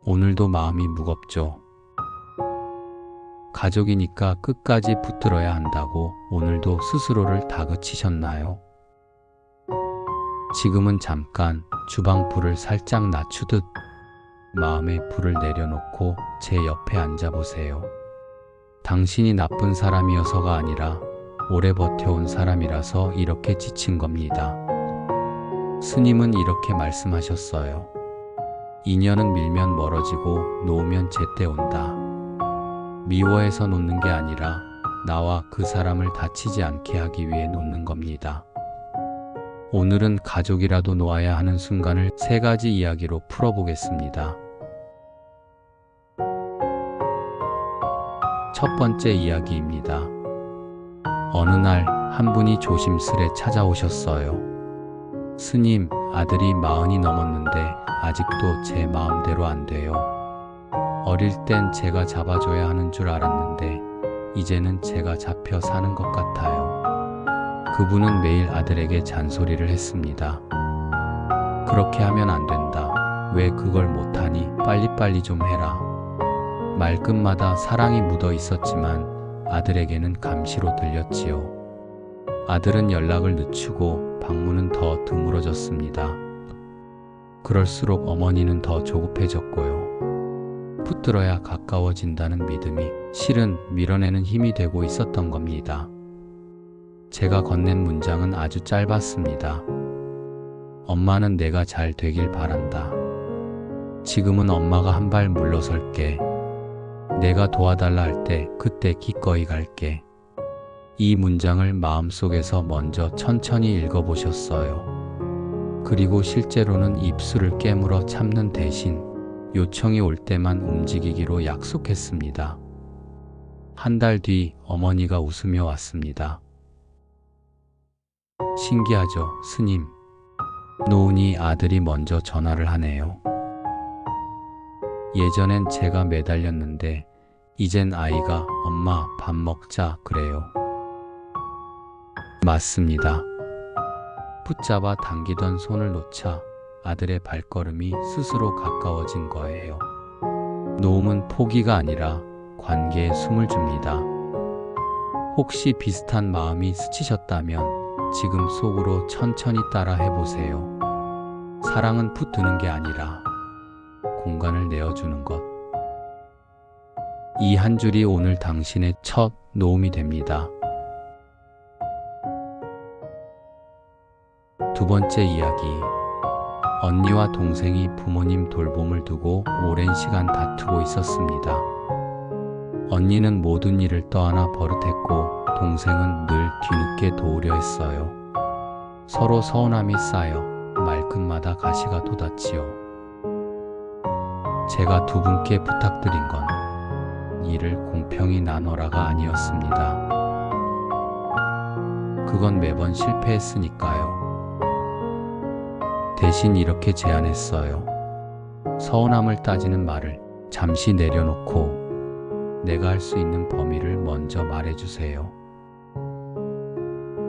오늘도 마음이 무겁죠. 가족이니까 끝까지 붙들어야 한다고 오늘도 스스로를 다그치셨나요? 지금은 잠깐 주방 불을 살짝 낮추듯 마음의 불을 내려놓고 제 옆에 앉아보세요. 당신이 나쁜 사람이어서가 아니라 오래 버텨온 사람이라서 이렇게 지친 겁니다. 스님은 이렇게 말씀하셨어요. 인연은 밀면 멀어지고 놓으면 제때 온다. 미워해서 놓는 게 아니라 나와 그 사람을 다치지 않게 하기 위해 놓는 겁니다. 오늘은 가족이라도 놓아야 하는 순간을 3가지 이야기로 풀어보겠습니다. 첫 번째 이야기입니다. 어느 날 한 분이 조심스레 찾아오셨어요. 스님, 아들이 40이 넘었는데 아직도 제 마음대로 안 돼요. 어릴 땐 제가 잡아줘야 하는 줄 알았는데 이제는 제가 잡혀 사는 것 같아요. 그분은 매일 아들에게 잔소리를 했습니다. 그렇게 하면 안 된다. 왜 그걸 못하니? 빨리빨리 좀 해라. 말끝마다 사랑이 묻어 있었지만 아들에게는 감시로 들렸지요. 아들은 연락을 늦추고 방문은 더 드물어졌습니다. 그럴수록 어머니는 더 조급해졌고요. 붙들어야 가까워진다는 믿음이 실은 밀어내는 힘이 되고 있었던 겁니다. 제가 건넨 문장은 아주 짧았습니다. 엄마는 내가 잘 되길 바란다. 지금은 엄마가 한 발 물러설게. 내가 도와달라 할 때 그때 기꺼이 갈게. 이 문장을 마음속에서 먼저 천천히 읽어보셨어요. 그리고 실제로는 입술을 깨물어 참는 대신 요청이 올 때만 움직이기로 약속했습니다. 한 달 뒤 어머니가 웃으며 왔습니다. 신기하죠, 스님. 노은이 아들이 먼저 전화를 하네요. 예전엔 제가 매달렸는데 이젠 아이가 엄마 밥 먹자 그래요. 맞습니다. 붙잡아 당기던 손을 놓자 아들의 발걸음이 스스로 가까워진 거예요. 놓음은 포기가 아니라 관계에 숨을 줍니다. 혹시 비슷한 마음이 스치셨다면 지금 속으로 천천히 따라 해보세요. 사랑은 붙드는 게 아니라 공간을 내어주는 것. 이 한 줄이 오늘 당신의 첫 놓음이 됩니다. 두 번째 이야기. 언니와 동생이 부모님 돌봄을 두고 오랜 시간 다투고 있었습니다. 언니는 모든 일을 떠안아 버릇했고 동생은 늘 뒤늦게 도우려 했어요. 서로 서운함이 쌓여 말끝마다 가시가 돋았지요. 제가 두 분께 부탁드린 건 일을 공평히 나눠라가 아니었습니다. 그건 매번 실패했으니까요. 대신 이렇게 제안했어요. 서운함을 따지는 말을 잠시 내려놓고 내가 할 수 있는 범위를 먼저 말해주세요.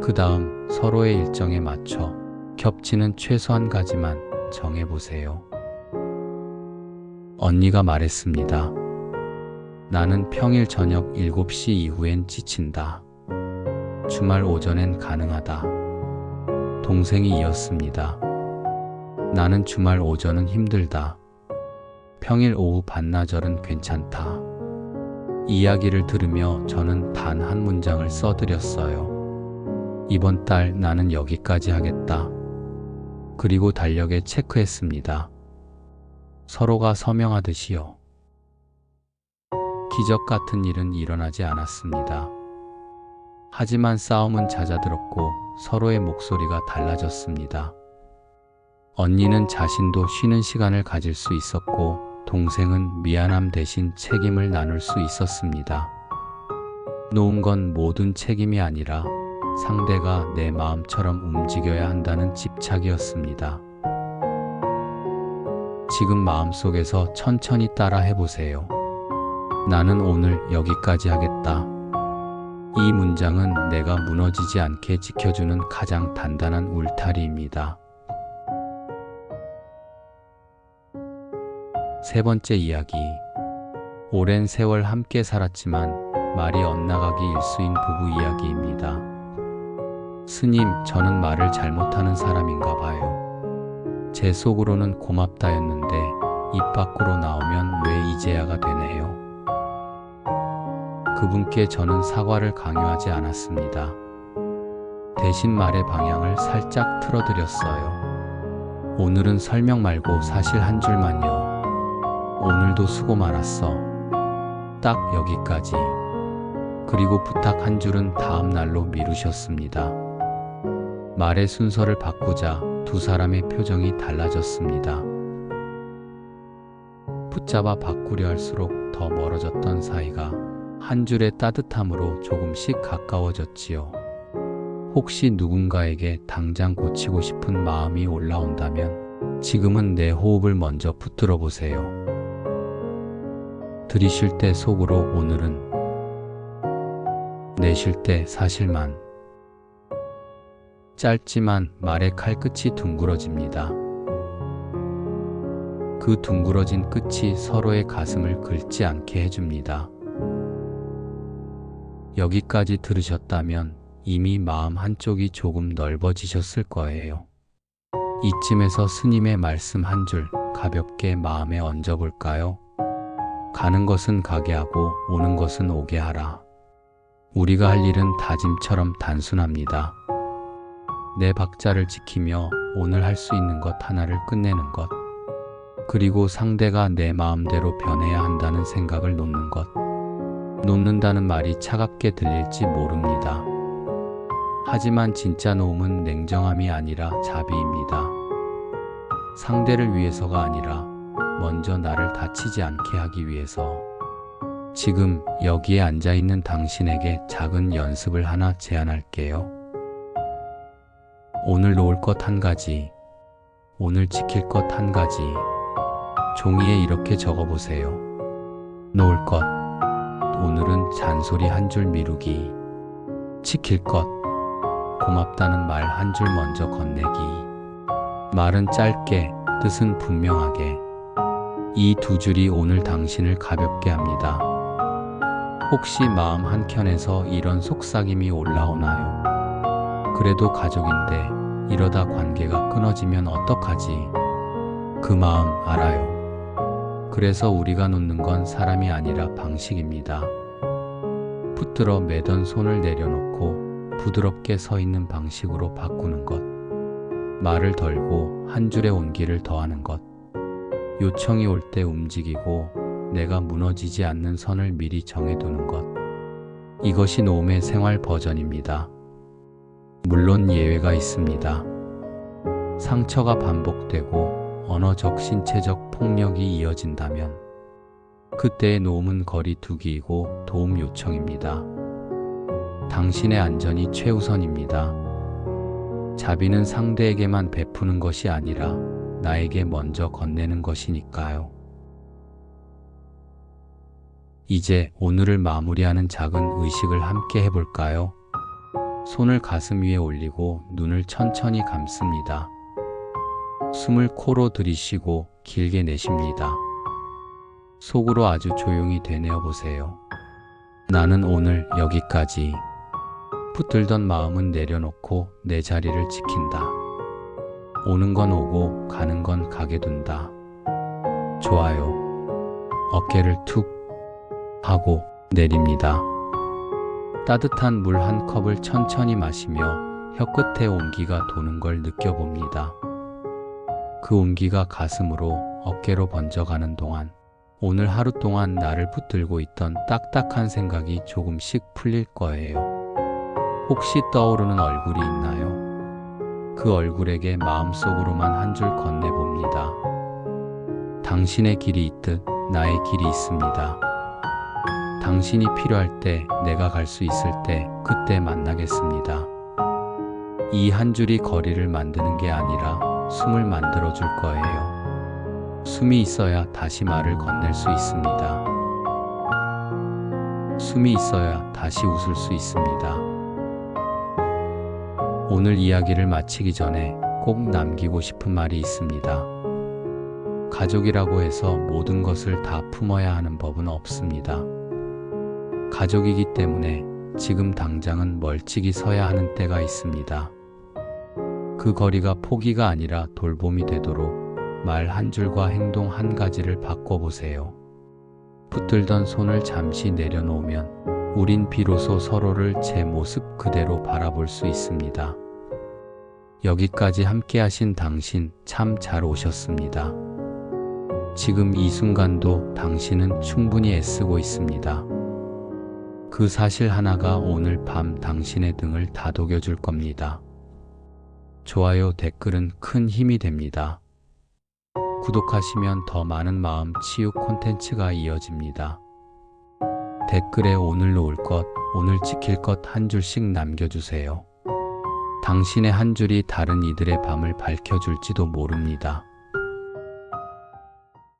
그 다음 서로의 일정에 맞춰 겹치는 최소 한 가지만 정해보세요. 언니가 말했습니다. 나는 평일 저녁 7시 이후엔 지친다. 주말 오전엔 가능하다. 동생이 이었습니다. 나는 주말 오전은 힘들다. 평일 오후 반나절은 괜찮다. 이야기를 들으며 저는 단 한 문장을 써드렸어요. 이번 달 나는 여기까지 하겠다. 그리고 달력에 체크했습니다. 서로가 서명하듯이요. 기적 같은 일은 일어나지 않았습니다. 하지만 싸움은 잦아들었고 서로의 목소리가 달라졌습니다. 언니는 자신도 쉬는 시간을 가질 수 있었고 동생은 미안함 대신 책임을 나눌 수 있었습니다. 놓은 건 모든 책임이 아니라 상대가 내 마음처럼 움직여야 한다는 집착이었습니다. 지금 마음속에서 천천히 따라 해보세요. 나는 오늘 여기까지 하겠다. 이 문장은 내가 무너지지 않게 지켜주는 가장 단단한 울타리입니다. 세 번째 이야기. 오랜 세월 함께 살았지만 말이 엇나가기 일수인 부부 이야기입니다. 스님, 저는 말을 잘못하는 사람인가 봐요. 제 속으로는 고맙다였는데 입 밖으로 나오면 왜 이제야가 되네요. 그분께 저는 사과를 강요하지 않았습니다. 대신 말의 방향을 살짝 틀어드렸어요. 오늘은 설명 말고 사실 한 줄만요. 오늘도 수고 많았어. 딱 여기까지. 그리고 부탁 한 줄은 다음 날로 미루셨습니다. 말의 순서를 바꾸자 두 사람의 표정이 달라졌습니다. 붙잡아 바꾸려 할수록 더 멀어졌던 사이가 한 줄의 따뜻함으로 조금씩 가까워졌지요. 혹시 누군가에게 당장 고치고 싶은 마음이 올라온다면 지금은 내 호흡을 먼저 붙들어 보세요. 들이쉴 때 속으로 오늘은, 내쉴 때 사실만. 짧지만 말의 칼끝이 둥그러집니다. 그 둥그러진 끝이 서로의 가슴을 긁지 않게 해줍니다. 여기까지 들으셨다면 이미 마음 한쪽이 조금 넓어지셨을 거예요. 이쯤에서 스님의 말씀 한 줄 가볍게 마음에 얹어볼까요? 가는 것은 가게 하고 오는 것은 오게 하라. 우리가 할 일은 다짐처럼 단순합니다. 내 박자를 지키며 오늘 할 수 있는 것 하나를 끝내는 것. 그리고 상대가 내 마음대로 변해야 한다는 생각을 놓는 것. 놓는다는 말이 차갑게 들릴지 모릅니다. 하지만 진짜 놓음은 냉정함이 아니라 자비입니다. 상대를 위해서가 아니라 먼저 나를 다치지 않게 하기 위해서. 지금 여기에 앉아있는 당신에게 작은 연습을 하나 제안할게요. 오늘 놓을 것 한 가지, 오늘 지킬 것 한 가지. 종이에 이렇게 적어보세요. 놓을 것, 오늘은 잔소리 한 줄 미루기. 지킬 것, 고맙다는 말 한 줄 먼저 건네기. 말은 짧게, 뜻은 분명하게. 이 두 줄이 오늘 당신을 가볍게 합니다. 혹시 마음 한켠에서 이런 속삭임이 올라오나요? 그래도 가족인데 이러다 관계가 끊어지면 어떡하지? 그 마음 알아요. 그래서 우리가 놓는 건 사람이 아니라 방식입니다. 붙들어 매던 손을 내려놓고 부드럽게 서 있는 방식으로 바꾸는 것. 말을 덜고 한 줄의 온기를 더하는 것. 요청이 올 때 움직이고 내가 무너지지 않는 선을 미리 정해두는 것. 이것이 놓음의 생활 버전입니다. 물론 예외가 있습니다. 상처가 반복되고 언어적, 신체적 폭력이 이어진다면 그때의 놓음은 거리 두기이고 도움 요청입니다. 당신의 안전이 최우선입니다. 자비는 상대에게만 베푸는 것이 아니라 나에게 먼저 건네는 것이니까요. 이제 오늘을 마무리하는 작은 의식을 함께 해볼까요? 손을 가슴 위에 올리고 눈을 천천히 감습니다. 숨을 코로 들이쉬고 길게 내쉽니다. 속으로 아주 조용히 되뇌어 보세요. 나는 오늘 여기까지. 붙들던 마음은 내려놓고 내 자리를 지킨다. 오는 건 오고 가는 건 가게 둔다. 좋아요. 어깨를 툭 하고 내립니다. 따뜻한 물 한 컵을 천천히 마시며 혀끝에 온기가 도는 걸 느껴봅니다. 그 온기가 가슴으로 어깨로 번져가는 동안 오늘 하루 동안 나를 붙들고 있던 딱딱한 생각이 조금씩 풀릴 거예요. 혹시 떠오르는 얼굴이 있나요? 그 얼굴에게 마음속으로만 한 줄 건네봅니다. 당신의 길이 있듯 나의 길이 있습니다. 당신이 필요할 때, 내가 갈 수 있을 때, 그때 만나겠습니다. 이 한 줄이 거리를 만드는 게 아니라 숨을 만들어 줄 거예요. 숨이 있어야 다시 말을 건넬 수 있습니다. 숨이 있어야 다시 웃을 수 있습니다. 오늘 이야기를 마치기 전에 꼭 남기고 싶은 말이 있습니다. 가족이라고 해서 모든 것을 다 품어야 하는 법은 없습니다. 가족이기 때문에 지금 당장은 멀찍이 서야 하는 때가 있습니다. 그 거리가 포기가 아니라 돌봄이 되도록 말 한 줄과 행동 한 가지를 바꿔보세요. 붙들던 손을 잠시 내려놓으면 우린 비로소 서로를 제 모습 그대로 바라볼 수 있습니다. 여기까지 함께 하신 당신 참 잘 오셨습니다. 지금 이 순간도 당신은 충분히 애쓰고 있습니다. 그 사실 하나가 오늘 밤 당신의 등을 다독여 줄 겁니다. 좋아요, 댓글은 큰 힘이 됩니다. 구독하시면 더 많은 마음 치유 콘텐츠가 이어집니다. 댓글에 오늘 놓을 것, 오늘 지킬 것 한 줄씩 남겨주세요. 당신의 한 줄이 다른 이들의 밤을 밝혀줄지도 모릅니다.